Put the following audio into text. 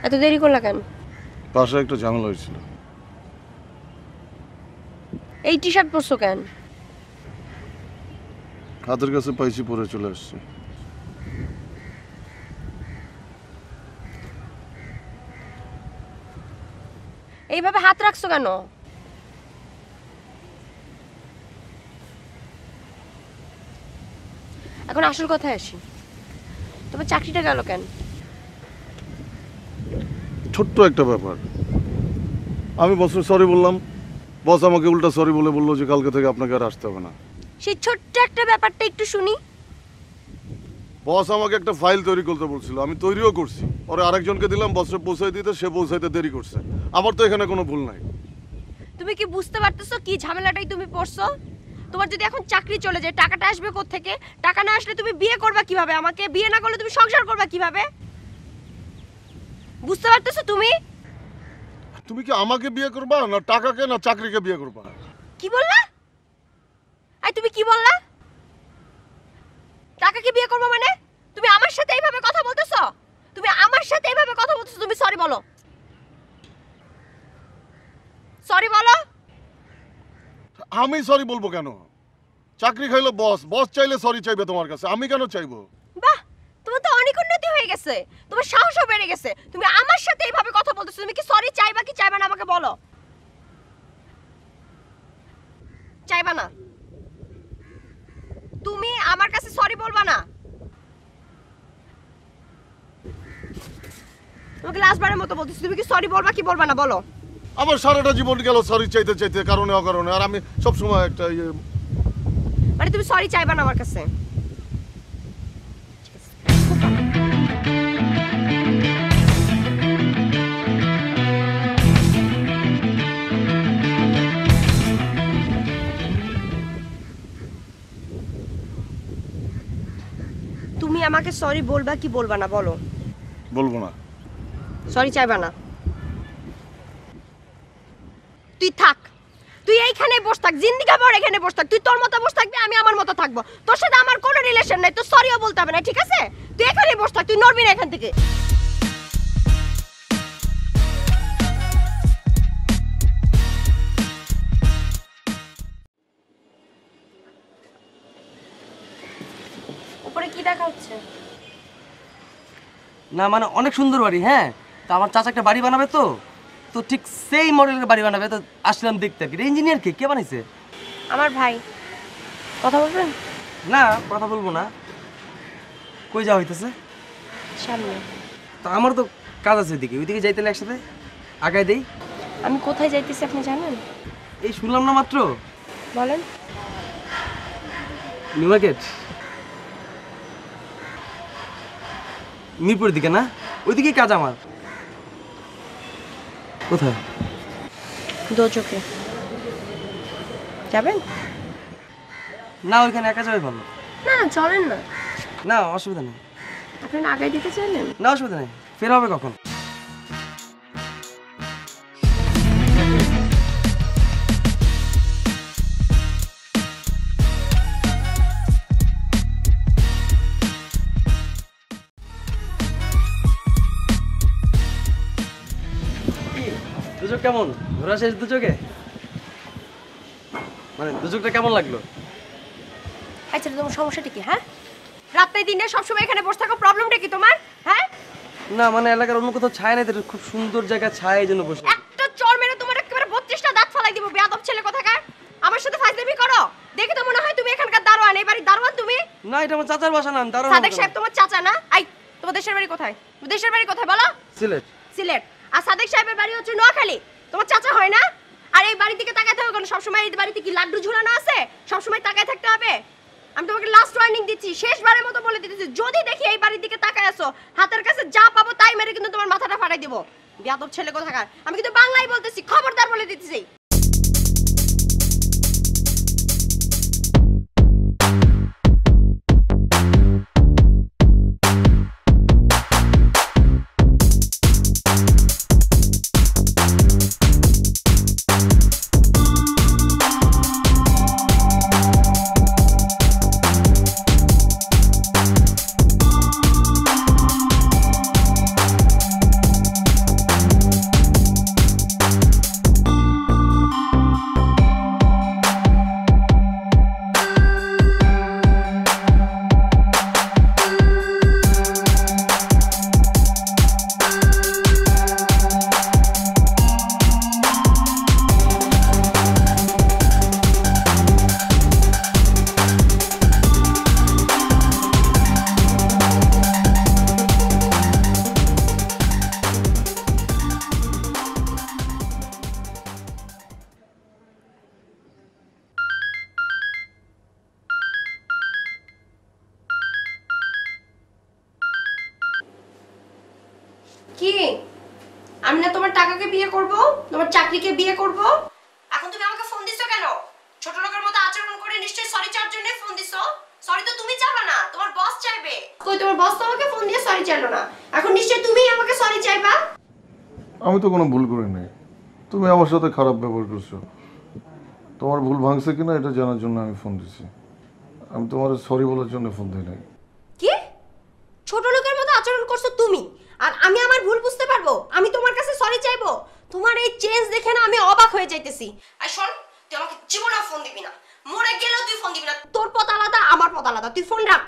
এত দেরি করলা কেন? বাসায় একটা ঝামেলা হয়েছিল। এই টি শার্ট পরছো কেন? হাতের কাছে পাইছি, পরে চলে আসছে। এইভাবে হাত রাখছো কেন? এখন আসল কথায় আসি, তোমার চাকরিটা গেল কেন? ছোট্ট একটা ব্যাপার। আমি বসে সরি বললাম, বস আমাকে উল্টা সরি বলে বললো যে কালকে থেকে আপনাকে আর আসতে হবে না। সেই ছোট্ট একটা ব্যাপারটা একটু শুনি। বস আমাকে একটা ফাইল তৈরি করতে বলছিল, আমি তৈরিও করছি। পরে আরেকজনকে দিলাম বসে পৌঁছাই দিতে, সে পৌঁছাইতে দেরি করছে। আমার তো এখানে কোনো ভুল নাই। তুমি কি বুঝতে পারতেছো কি ঝামেলাটাই তুমি পড়ছো? তোমার যদি এখন চাকরি চলে যায়, টাকাটা আসবে কোথা থেকে? টাকা না আসলে তুমি বিয়ে করবা কিভাবে? আমাকে বিয়ে না করলে তুমি সংসার করবা কিভাবে? বুঝতে পারতেছো তুমি? তুমি কি আমাকে বিয়ে করবা, না টাকাকে, না চাকরিকে বিয়ে করবা? কি বললা? আই তুমি কি বললা? টাকাকে বিয়ে করবো মানে? তুমি আমার সাথে এইভাবে কথা বলতেছো? তুমি আমার সাথে এইভাবে কথা বলতেছো? তুমি সরি বলো, সরি বলো। আমি সরি বলবো কেন? চাকরি খাইলো বস, বস চাইলে সরি চাইবে তোমার কাছে, আমি কেন চাইবো? বাহ, তোমার তো অনেক উন্নতি হয়ে গেছে, তোমার সাহসও বেড়ে গেছে। তুমি আমার সাথে এইভাবে কথা বলতেছো, তুমি কি সরি চাইবা কি চাইবা না আমাকে বলো? চাইবা না? তুমি আমার কাছে সরি বলবা না? তোমাকে লাস্টবারের মতো বলতেছি, তুমি কি সরি বলবা কি বলবা না বলো? আমার সারাটা জীবন গেল সরি চাইতে চাইতে, কারণে অকারণে। আর আমি সবসময় একটা মানে তুমি সরি চাইবা না আমার কাছে? তুমি আমাকে সরি বলবা কি বলবা না বলো? বলবো না। সরি চাইবা না? তুই থাক, তুই এইখানে বস থাক, জিন্দিগি ভর এখানে বস থাক। তুই তোর মতো বস থাকবি, আমি আমার মতো থাকবো। তোর সাথে আমার কোনো রিলেশন নাই, তো সরিও বলতে হবে না, ঠিক আছে? তুই এখানে বস থাক, তুই নড়বি না এখান থেকে। উপরে কি দেখা হচ্ছে? না মানে অনেক সুন্দর বাড়ি। হ্যাঁ, তো আমার চাচা একটা বাড়ি বানাবে, তো তো ঠিক সেই মডেলের বাড়ি বানাবে। তো আসলাম দেখতে আর কি। ইঞ্জিনিয়ার কে বানাইছে? আমার ভাই। কথা বলবেন? না, কথা বলবো না। কই যাওয়া হইতেছে? সামনে। তো আমার তো কাজ আছে ওইদিকে, ওইদিকে যাইতে একসাথে আগায় দেই। আমি কোথায় যাইতেছি আপনি জানেন? এই শুনলাম না মাত্র। বলেন। নিউ মার্কেট, মিরপুরের দিকে না? ওইদিকেই কাজ আমার। কোথায়? দোচকে যাবেন? না, ওইখানে একা যাবে ভালো। না চলেন না। না অসুবিধা নেই। আপনি আগায় দিতে চাইলেন? না অসুবিধা নেই, ফের হবে কখন? দুচোখ কেমন? ঘোরা শেষ দুচোখে? মানে দুচোখটা কেমন লাগলো? আচ্ছা তোমার সমস্যাটা কি? হ্যাঁ, রাতে দিনে সবসময় এখানে বসে থাকো, প্রবলেমটা কি তোমার? হ্যাঁ না মানে এলাকার অন্য কোথাও ছায় নাই, তো খুব সুন্দর জায়গা, ছায় এই জন্য বসে। একটা চড় মেরে তোমার একেবারে 32টা দাঁত ফালাই দিব, বেয়াদব ছেলে কোথাকার। আমার সাথে ফাজলামি করো? দেখে তো মনে হয় তুমি এখানকার দারোয়ান, এই বাড়ির দারোয়ান তুমি। না, এটা আমার চাচার বাসা না, আমি দারোয়ান। সাদেক সাহেব তোমার চাচা না? আই, তোমার দেশের বাড়ি কোথায়? তোমার দেশের বাড়ি কোথায় বলো? সিলেট। সিলেট। আর সাদেক সাহেবের বাড়ি হচ্ছে নোয়াখালী। তোমার চাচা হয় না? আর এই বাড়ির দিকে তাকায় থাকো কেন সবসময়? এই বাড়িতে কি লাড্ডু ঝুলানো আছে? সবসময় তাকায় থাকতে হবে? আমি তোমাকে লাস্ট ওয়ার্নিং দিচ্ছি, শেষবারের মতো বলে দিতেছি, যদি দেখি এই বাড়ির দিকে তাকায় আসো, হাতের কাছে যা পাবো তাই মেরে কিন্তু তোমার মাথাটা ফাটাই দেবো। বেয়াদব ছেলে কোথাকার। আমি কিন্তু বাংলায় বলতেছি, খবরদার বলে দিতেছি। কি আমি না তোমার টাকাকে বিয়ে করব, তোমার চাকরিকে বিয়ে করব? এখন তুমি আমাকে ফোন দিছো কেন? ছোট লোকের মতো আচরণ করে নিশ্চয়ই সরি চাওয়ার জন্য ফোন দিছো। সরি তো তুমি চাইবে না, তোমার বস চাইবে। কই তোমার বস তো আমাকে ফোন দিয়ে সরি চাইলো না, এখন নিশ্চয়ই তুমিই আমাকে সরি চাইবা। আমি তো কোনো ভুল করি নাই, তুমি আমার সাথে খারাপ ব্যবহার করছো। তোমার ভুল ভাঙছে কিনা এটা জানার জন্য আমি ফোন দিছি। আমি তোমার সরি বলার জন্য ফোন দিই নাই। কি ছোট লোকের মতো আচরণ করছো তুমি, আর আমি আমার ভুল বুঝতে পারবো, আমি তোমার কাছে সরি চাইবো? তোমার এই চেঞ্জ দেখে না আমি অবাক হয়ে যাইতেছি। আর শোন, তুই আমাকে জীবনেও ফোন দিবি না, মরে গেলেও তুই ফোন দিবি না। তোর পথ আলাদা, আমার পথ আলাদা, তুই ফোন রাখ।